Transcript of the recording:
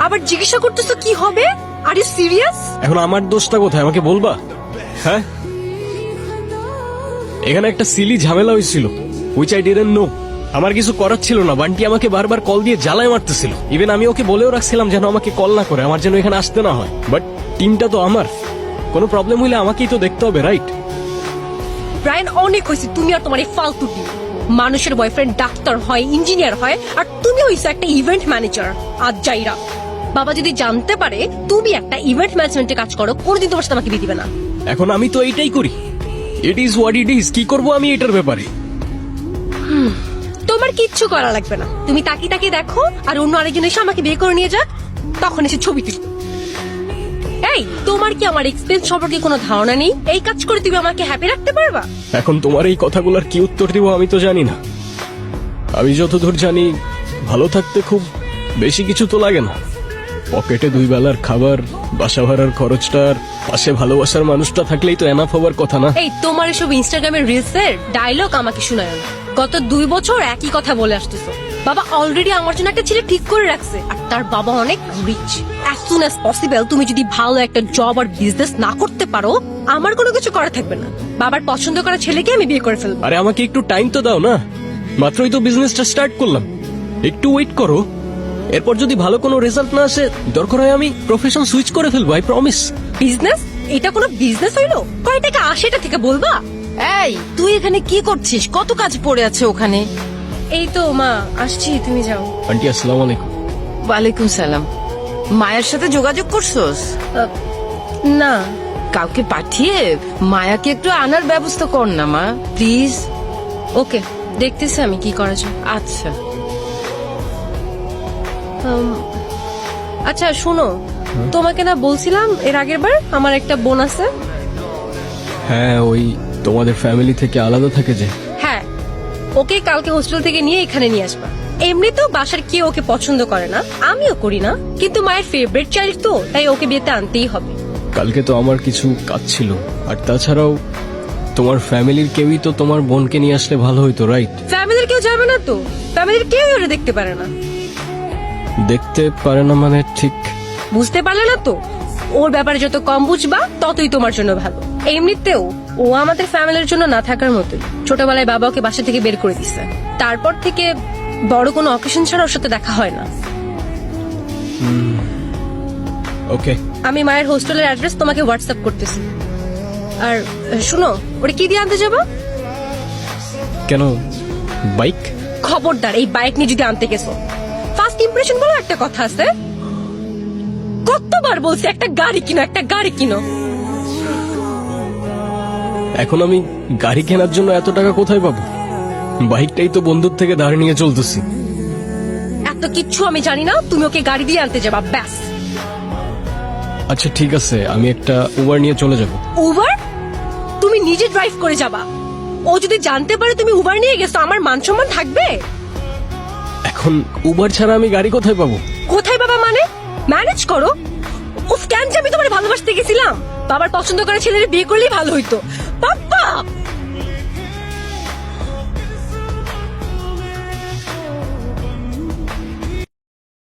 আবার জিজ্ঞাসা করতেছো কি হবে? Are you serious? এখন আমার দোষটা কোথায় আমাকে বলবা? হ্যাঁ, এখানে একটা সিলি ঝামেলা হয়েছিল, হুইচ আই ডিডন্ট নো। আমার কিছু করার ছিল না, বান্টি আমাকে বারবার কল দিয়ে জ্বালায় মারতেছিল। ইভেন আমি ওকে বলেও রাখছিলাম যেন আমাকে কল না করে, আমার যেন এখানে আসতে না হয়। বাট টিমটা তো আমার, কোনো প্রবলেম হইলে আমাকেই তো দেখতে হবে, রাইট? ব্রায়ান, অনেক হয়েছে তুমি আর তোমার এই ফালতুটি। মানুষের বয়ফ্রেন্ড ডাক্তার হয়, ইঞ্জিনিয়ার হয়, আর তুমি হইছো একটা ইভেন্ট ম্যানেজার। আজ যাইরা বাবা যদি জানতে পারে তুমি একটা ইভেন্ট ম্যানেজমেন্টে কাজ করো, কোনোদিন তোমার সাথে আমাকে বিয়ে দিবে না। এখন আমি তো এইটাই করি, it is what it is. কি করবো আমি এটার ব্যাপারে? তোমার কিচ্ছু করা লাগবে না, তুমি তাকিয়ে তাকিয়ে দেখো আর অন্য আরেকজন এসে আমাকে বিয়ে করে নিয়ে যাক, তখন এসে ছবি তুলি। এই, তোমার কি আমার এক্সপেরিয়েন্স সম্পর্কে কোনো ধারণা নেই? এই কাজ করে তুমি আমাকে হ্যাপি রাখতে পারবা? এখন তোমার এই কথাগুলোর কি উত্তর দিব আমি তো জানি না। আমি যতদূর জানি, ভালো থাকতে খুব বেশি কিছু তো লাগে না। পকেটে 2 বেলার খাবার, বাসা ভাড়ার খরচটা, আর পাশে ভালোবাসার মানুষটা থাকলেই তো এনাফ হবার কথা না? এই, তোমার এসব ইনস্টাগ্রামের রিলসের ডায়লগ আমাকে শোনায় না। গত 2 বছর একই কথা বলে আসতেছো। বাবা অলরেডি আমার জন্য একটা ছেলে ঠিক করে রাখছে, আর তার বাবা অনেক rich. As soon as possible তুমি যদি ভালো একটা জব আর বিজনেস না করতে পারো, আমার কোনো কিছু করা থাকবে না। বাবার পছন্দ করা ছেলেকে আমি বিয়ে করে ফেলবো। আরে আমাকে একটু টাইম তো দাও না, মাত্রই তো বিজনেসটা স্টার্ট করলাম, একটু ওয়েট করো। এরপর যদি ভালো কোনো রেজাল্ট না আসে, দরকার হয় আমি প্রফেশন সুইচ করে ফেলবো, আই প্রমিস। বিজনেস? এটা কোনো বিজনেস হইলো? কয় টাকা আসে এটা থেকে বলবা? এই, তুই এখানে কি করছিস? কত কাজ পড়ে আছে ওখানে। এই তো মা, আসছি, তুমি যাও। আন্টি আসসালামু আলাইকুম। ওয়ালাইকুম সালাম। মায়ের সাথে যোগাযোগ করছোস? না। কাউকে পাঠিয়ে মায়াকে একটু আনার ব্যবস্থা কর না মা, প্লিজ। ওকে, দেখতেছি আমি কি করা যায়। আচ্ছা। আচ্ছা শোনো, তোমাকে না বলছিলাম এর আগের বার আমার একটা বোন আছে? হ্যাঁ, ওই তোমাদের ফ্যামিলি থেকে আলাদা থাকে যে। হ্যাঁ, ওকে কালকে হোস্টেল থেকে নিয়ে এখানে নিয়ে আসবা। এমনিতেও বাসার কেউ ওকে পছন্দ করে না, আমিও করি না, কিন্তু মায়ের ফেভারিট চাইল্ড তো, তাই ওকে বিয়েতে আনতেই হবে। কালকে তো আমার কিছু কাজ ছিল, আর তাছাড়াও তোমার ফ্যামিলির কেউই তো তোমার বোনকে নিয়ে আসলে ভালো হইতো, রাইট? ফ্যামিলির কেউ যাবে না তো? ফ্যামিলির কেউ ওরে দেখতে পারে না। দেখতে পারে না মানে? ঠিক বুঝতে পারলে না তো? ওর ব্যাপারে যত কম বুঝবা ততই তোমার জন্য ভালো। এমনিতেও ও আমাদের ফ্যামিলির জন্য না থাকার মতোই। ছোটবেলায় বাবা ওকে বাসা থেকে বের করে দিছে, তারপর থেকে বড় কোনো অকেশন ছাড়া ওর সাথে দেখা হয় না। ওকে, আমি মায়ের হোস্টেলের অ্যাড্রেস তোমাকে হোয়াটসঅ্যাপ করতেছি। আর শুনো, ওরে কি দিয়ে আনতে যাবো? কেন বাইক? খবরদার, এই বাইক নিয়ে যদি আনতে গেছো। ফার্স্ট ইমপ্রেশন বলো একটা কথা আছে, কতবার বলছি একটা গাড়ি কিনো, একটা গাড়ি কিনো। এখন আমি গাড়ি কেনার জন্য এত টাকা কোথায় পাবো? বাইকটাই তো বন্ধুর থেকে ধার নিয়ে চলতেছি। এত কিচ্ছু আমি জানি না, তুমি ওকে গাড়ি দিয়ে আনতে যাবা, ব্যাস। আচ্ছা ঠিক আছে, আমি একটা উবার নিয়ে চলে যাব। উবার? তুমি নিজে ড্রাইভ করে যাবা? ও যদি জানতে পারে তুমি উবার নিয়ে গেছো, আমার মান সম্মান থাকবে? এখন উবার ছাড়া আমি গাড়ি কোথায় পাবো? কোথায় বাবা মানে? ম্যানেজ করো। উফ, কেন যে আমি তোমার ভালোবাসতে গেছিলাম? বাবার পছন্দ করা ছেলের বিয়ে করলেই ভালো হইতো। বাবা